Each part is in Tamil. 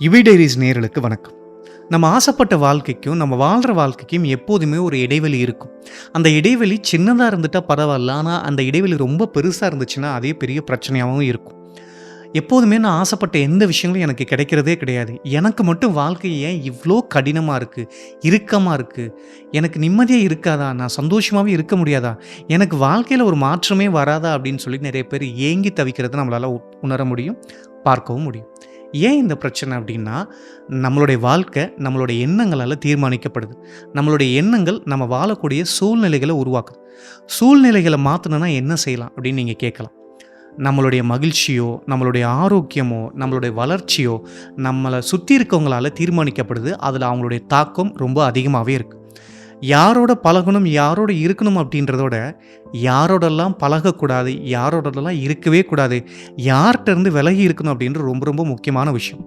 இவி டைரிஸ் நேயர்களுக்கு வணக்கம். நம்ம ஆசைப்பட்ட வாழ்க்கைக்கும், நம்ம வாழ்ற வாழ்க்கைக்கும் எப்போதுமே ஒரு இடைவெளி இருக்கும். அந்த இடைவெளி சின்னதா இருந்துட்டா பரவால்ல. ஆனா, அந்த இடைவெளி ரொம்ப பெருசா இருந்துச்சுன்னா, அதே பெரிய பிரச்சனையாவும் இருக்கும். எப்போதுமே நான் ஆசைப்பட்ட எந்த விஷயங்களும் எனக்கு கிடைக்கிறதே கிடையாது. எனக்கு மட்டும் வாழ்க்கை ஏன் இவ்ளோ கடினமா இருக்கு? இறுக்கமா இருக்கு? எனக்கு நிம்மதியே இருக்காதா? நான் சந்தோஷமாவே இருக்க முடியாதா? எனக்கு வாழ்க்கையில ஒரு மாற்றமே வராதா? அப்படின்னு சொல்லி நெறைய பேர் ஏங்கி தவிக்கிறத நம்மளால உணர முடியும், பார்க்கவும் முடியும். ஏன் இந்த பிரச்சனை அப்படின்னா, நம்மளுடைய வாழ்க்கை நம்மளுடைய எண்ணங்களால தீர்மானிக்கப்படுது. நம்மளுடைய எண்ணங்கள் நம்ம வாழக்கூடிய சூழ்நிலைகள உருவாக்குது. சூழ்நிலைகள மாத்தணும்னா என்ன செய்யலாம் அப்படின்னு நீங்க கேட்கலாம். நம்மளுடைய மகிழ்ச்சியோ, நம்மளுடைய ஆரோக்கியமோ, நம்மளுடைய வளர்ச்சியோ, நம்மள சுத்தி இருக்கவங்களால தீர்மானிக்கப்படுது. அதுல அவங்களுடைய தாக்கம் ரொம்ப அதிகமாவே இருக்கு. யாரோட பழகணும், யாரோட இருக்கணும் அப்படின்றதோட, யாரோடெல்லாம் பழகக்கூடாது, யாரோடலாம் இருக்கவே கூடாது, யார்ட்ட இருந்து விலகி இருக்கணும் அப்படின்றது ரொம்ப ரொம்ப முக்கியமான விஷயம்.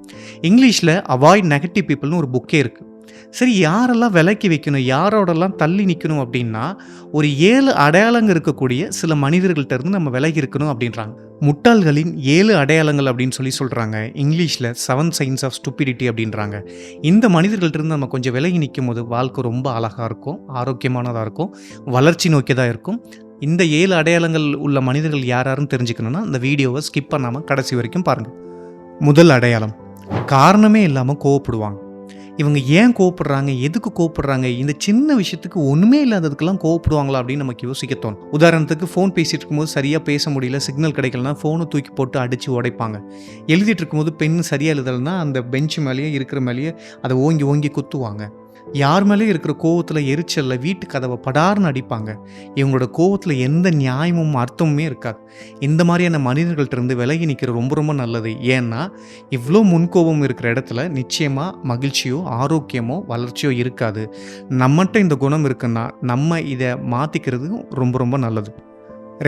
இங்கிலீஷ்ல அவாய்ட் நெகட்டிவ் பீப்பிள்னு ஒரு புக்கே இருக்கு. சரி, யாரெல்லாம் விலக்கி வைக்கணும், யாரோடலாம் தள்ளி நிற்கணும் அப்படின்னா, ஒரு 7 அடையாளங்கள் இருக்கக்கூடிய சில மனிதர்கள்ட்ட இருந்து நம்ம விலகி இருக்கணும் அப்படின்றாங்க. முட்டாள்களின் 7 அடையாளங்கள் அப்படின்னு சொல்லி சொல்றாங்க. இங்கிலீஷ்ல 7 சைன்ஸ் ஆஃப் ஸ்டூபிடிட்டி அப்படின்றாங்க. இந்த மனிதர்கள்ட்ட இருந்து நம்ம கொஞ்சம் விலகி நிக்கும்போது வாழ்க்கை ரொம்ப அழகா இருக்கும், ஆரோக்கியமானதா இருக்கும், வளர்ச்சி நோக்கியதா இருக்கும். இந்த 7 அடையாளங்கள் உள்ள மனிதர்கள் யார் யாருன்னு தெரிஞ்சுக்கணும்னா, இந்த வீடியோவை ஸ்கிப் பண்ணாம கடைசி வரைக்கும் பாருங்க. முதல் அடையாளம், காரணமே இல்லாம கோவப்படுவாங்க. இவங்க ஏன் கோவப்படுறாங்க? எதுக்கு கோவப்படுறாங்க? இந்த சின்ன விஷயத்துக்கு ஒண்ணுமே இல்லாததுக்கெல்லாம் கோவப்படுவாங்களா அப்படின்னு நமக்கு யோசிக்க தோணும். உதாரணத்துக்கு ஃபோன் பேசிட்டு இருக்கும்போது சரியா பேச முடியல, சிக்னல் கிடைக்கலனா ஃபோனை தூக்கி போட்டு அடிச்சு உடைப்பாங்க. எழுதிட்டு இருக்கும்போது பென் சரியா எழுதலைன்னா அந்த பெஞ்ச் மேலேயே இருக்கிற மேலேயே அதை ஓங்கி ஓங்கி குத்துவாங்க. யார் மேலேயும் இருக்கிற கோவத்தில் எரிச்சலில் வீட்டு கதவை படார்னு அடிப்பாங்க. இவங்களோட கோவத்தில் எந்த நியாயமும் அர்த்தமுமே இருக்காது. இந்த மாதிரியான மனிதர்கள்ட்ட இருந்து விலகி நிற்கிறது ரொம்ப ரொம்ப நல்லது. ஏன்னா இவ்வளோ முன்கோபம் இருக்கிற இடத்துல நிச்சயமாக மகிழ்ச்சியோ ஆரோக்கியமோ வளர்ச்சியோ இருக்காது. நம்மகிட்ட இந்த குணம் இருக்குன்னா நம்ம இதை மாற்றிக்கிறது ரொம்ப ரொம்ப நல்லது.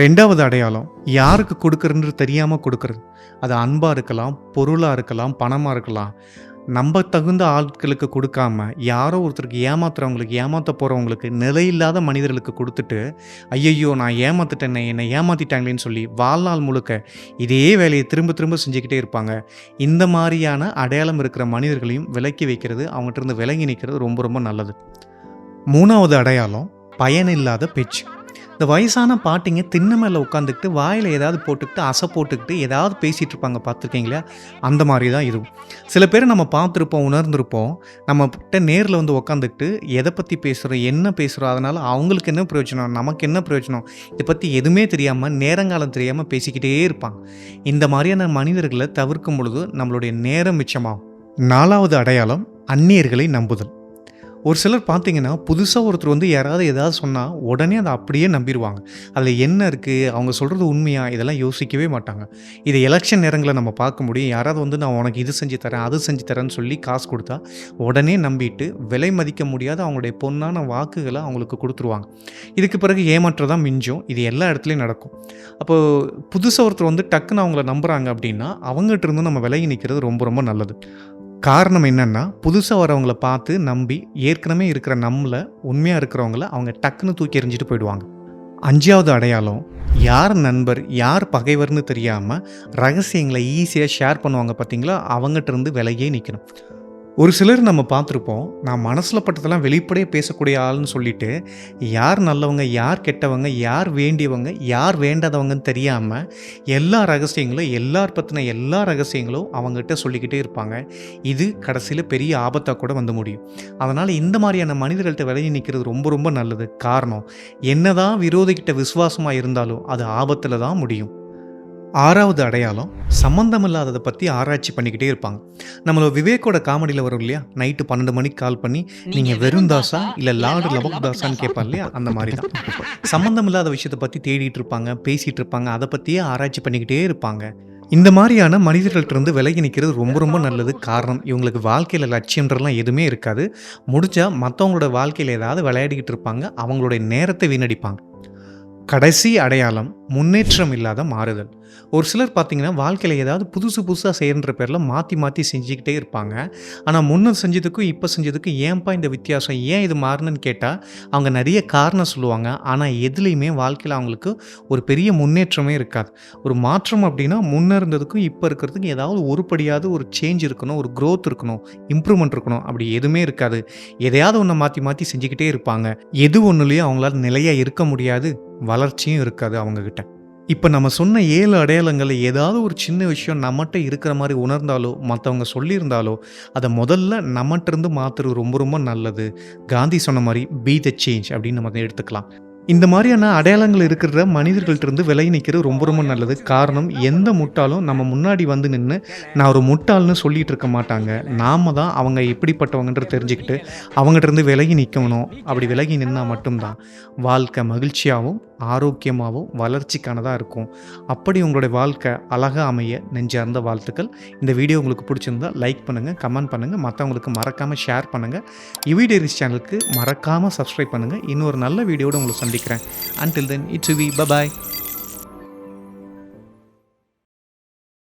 2வது அடையாளம், யாருக்கு கொடுக்குறதுன்னு தெரியாமல் கொடுக்குறது. அது அன்பாக இருக்கலாம், பொருளாக இருக்கலாம், பணமாக இருக்கலாம். நம்ம தகுந்த ஆட்களுக்கு கொடுக்காம யாரோ ஒருத்தருக்கு ஏமாத்துறவங்களுக்கு, ஏமாற்ற போகிறவங்களுக்கு, நிலையில்லாத மனிதர்களுக்கு கொடுத்துட்டு, ஐயையோ நான் ஏமாத்துட்டேனே, என்னை ஏமாற்றிட்டாங்களேன்னு சொல்லி வாழ்நாள் முழுக்க இதே வேலையை திரும்ப திரும்ப செஞ்சுக்கிட்டே இருப்பாங்க. இந்த மாதிரியான அடையாளம் இருக்கிற மனிதர்களையும் விலக்கி வைக்கிறது, அவங்ககிட்ட இருந்து விலகி நிற்கிறது ரொம்ப ரொம்ப நல்லது. 3வது அடையாளம், பயனில்லாத பேச்சு. இந்த வயசான பாட்டிங்க திண்ண மேலே உட்காந்துக்கிட்டு வாயில் ஏதாவது போட்டுக்கிட்டு அசை போட்டுக்கிட்டு ஏதாவது பேசிகிட்டு இருப்பாங்க, பார்த்துருக்கீங்களா? அந்த மாதிரி தான் இதுவும். சில பேரை நம்ம பார்த்துருப்போம், உணர்ந்திருப்போம். நம்மகிட்ட நேரில் வந்து உட்காந்துக்கிட்டு எதை பற்றி பேசுகிறோம், என்ன பேசுகிறோம், அதனால் அவங்களுக்கு என்ன பிரயோஜனம், நமக்கு என்ன பிரயோஜனம், இதை பற்றி எதுவுமே தெரியாமல் நேரங்காலம் தெரியாமல் பேசிக்கிட்டே இருப்பாங்க. இந்த மாதிரியான மனிதர்களை தவிர்க்கும் பொழுது நம்மளுடைய நேரம் மிச்சமாகும். 4வது அடையாளம், அந்நியர்களை நம்புதல். ஒரு சிலர் பார்த்தீங்கன்னா, புதுசாக ஒருத்தர் வந்து யாராவது ஏதாவது சொன்னால் உடனே அதை அப்படியே நம்பிடுவாங்க. அதில் என்ன இருக்குது, அவங்க சொல்கிறது உண்மையா, இதெல்லாம் யோசிக்கவே மாட்டாங்க. இதை எலெக்ஷன் நேரங்களில் நம்ம பார்க்க முடியும். யாராவது வந்து நான் உனக்கு இது செஞ்சு தரேன், அது செஞ்சு தரேன்னு சொல்லி காசு கொடுத்தா உடனே நம்பிட்டு விலை மதிக்க முடியாத அவங்களுடைய பொன்னான வாக்குகளை அவங்களுக்கு கொடுத்துருவாங்க. இதுக்கு பிறகு ஏமாற்றம் தான் மிஞ்சும். இது எல்லா இடத்துலையும் நடக்கும். அப்போது புதுசாக ஒருத்தர் வந்து டக்குன்னு அவங்கள நம்புகிறாங்க அப்படின்னா, அவங்ககிட்ட இருந்து நம்ம விலகி நிற்கிறது ரொம்ப ரொம்ப நல்லது. காரணம் என்னன்னா, புதுசாக வரவங்கள பார்த்து நம்பி ஏற்கனவே இருக்கிற நம்மள உண்மையாக இருக்கிறவங்கள அவங்க டக்குன்னு தூக்கி எறிஞ்சிட்டு போயிடுவாங்க. 5வது அடையாளம், யார் நண்பர் யார் பகைவர்னு தெரியாமல் ரகசியங்களை ஈஸியாக ஷேர் பண்ணுவாங்க பார்த்தீங்களா, அவங்ககிட்ட இருந்து விலகியே நிற்கணும். ஒரு சிலர் நம்ம பார்த்துருப்போம், நான் மனசில் பட்டதெல்லாம் வெளிப்படையாக பேசக்கூடிய ஆள்னு சொல்லிட்டு யார் நல்லவங்க யார் கெட்டவங்க, யார் வேண்டியவங்க யார் வேண்டாதவங்கன்னு தெரியாமல் எல்லா ரகசியங்களும் எல்லார் பற்றின எல்லா ரகசியங்களும் அவங்ககிட்ட சொல்லிக்கிட்டே இருப்பாங்க. இது கடைசியில் பெரிய ஆபத்தாக கூட வந்து முடியும். அதனால் இந்த மாதிரியான மனிதர்கள்ட்ட விலகி நிற்கிறது ரொம்ப ரொம்ப நல்லது. காரணம், என்னதான் விரோதிக்கிட்ட விசுவாசமாக இருந்தாலும் அது ஆபத்தில் தான் முடியும். 6வது அடையாளம், சம்மந்தமில்லாததை பற்றி ஆராய்ச்சி பண்ணிக்கிட்டே இருப்பாங்க. நம்மள விவேக்கோட காமெடியில் வரும் இல்லையா, நைட்டு 12 மணிக்கு கால் பண்ணி நீங்கள் வெறும் தாஸா இல்லை லார்டு லபக் தாஸான்னு கேட்பான் இல்லையா, அந்த மாதிரி தான். சம்மந்தமில்லாத விஷயத்தை பற்றி தேடிட்டு இருப்பாங்க, பேசிகிட்டு இருப்பாங்க, அதை பற்றியே ஆராய்ச்சி பண்ணிக்கிட்டே இருப்பாங்க. இந்த மாதிரியான மனிதர்கள்ட்ட இருந்து விலகி நிற்கிறது ரொம்ப ரொம்ப நல்லது. காரணம், இவங்களுக்கு வாழ்க்கையில் லட்சியன்றலாம் எதுவுமே இருக்காது. முடிஞ்சால் மற்றவங்களோட வாழ்க்கையில் ஏதாவது விளையாடிக்கிட்டு இருப்பாங்க, அவங்களுடைய நேரத்தை வீணடிப்பாங்க. கடைசி அடையாளம், முன்னேற்றம் இல்லாத மாறுதல். ஒரு சிலர் பார்த்தீங்கன்னா, வாழ்க்கையில ஏதாவது புதுசு புதுசா செய்யன்ற பேர்ல மாத்தி மாத்தி செஞ்சுக்கிட்டே இருப்பாங்க. ஆனா, முன்ன செஞ்சதுக்கும், இப்ப செஞ்சதுக்கும் ஏன்பா இந்த வித்தியாசம்? ஏன் இது மாறுனுன்னு கேட்டா, அவங்க நெறைய காரணம் சொல்லுவாங்க. ஆனா, எதுலயுமே வாழ்க்கையில அவங்களுக்கு ஒரு பெரிய முன்னேற்றமே இருக்காது. ஒரு மாற்றம் அப்டின்னா, முன்ன இருந்ததுக்கும், இப்ப இருக்கிறதுக்கும் ஏதாவது உருப்படியாவது ஒரு சேஞ்ச் இருக்கணும், ஒரு குரோத் இருக்கணும், இம்ப்ரூவ்மென்ட் இருக்கணும். அப்படி எதுவுமே இருக்காது. எதையாவது ஒண்ண மாத்தி மாத்தி செஞ்சுக்கிட்டே இருப்பாங்க. எது ஒண்ணுலயும் அவங்களால நிலையா இருக்க முடியாது. வளர்ச்சியும் இருக்காது அவங்க கிட்ட. இப்ப நம்ம சொன்ன 7 அடையாளங்கள்ல ஏதாவது ஒரு சின்ன விஷயம் நம்மட்ட இருக்கிற மாரி உணர்ந்தாலோ, மத்தவங்க சொல்லியிருந்தாலோ, அத முதல்ல நம்மட்டருந்து மாத்துறது ரொம்ப ரொம்ப நல்லது. காந்தி சொன்ன மாரி "பி த சேஞ்ச்" அப்படின்னு நம்ம அத எடுத்துக்கலாம். இந்த மாரியான அடையாளங்கள் இருக்கிற மனிதர்கள்ட்டருந்து விலகி நிக்கிறது ரொம்ப ரொம்ப நல்லது. காரணம் எந்த முட்டாளும் நம்ம முன்னாடி வந்து நின்னு, நான் ஒரு முட்டாள்ன்னு சொல்லிட்டு இருக்க மாட்டாங்க. நாம தான் அவங்க எப்படிப்பட்டவங்கன்றத தெரிஞ்சுக்கிட்டு, அவங்கட்டருந்து விலகி நிக்கணும். அப்படி விலகி நின்னா மட்டும் தான் வாழ்க்கை மகிழ்ச்சியாவும், ஆரோக்கியமாவும், வளர்ச்சிக்கானதா இருக்கும். அப்படி உங்களுடைய வாழ்க்கை அழகா அமைய நெஞ்சார்ந்த வாழ்த்துக்கள். இந்த வீடியோ உங்களுக்கு பிடிச்சிருந்தா லைக் பண்ணுங்க, கமெண்ட் பண்ணுங்க, மத்தவங்களுக்கு மறக்காம ஷேர் பண்ணுங்க. யுவி டைரீஸ் சேனலுக்கு மறக்காம சப்ஸ்கிரைப் பண்ணுங்க. இன்னொரு நல்ல வீடியோட உங்கள சந்திக்கிறேன். Until then it's UV. Bye bye.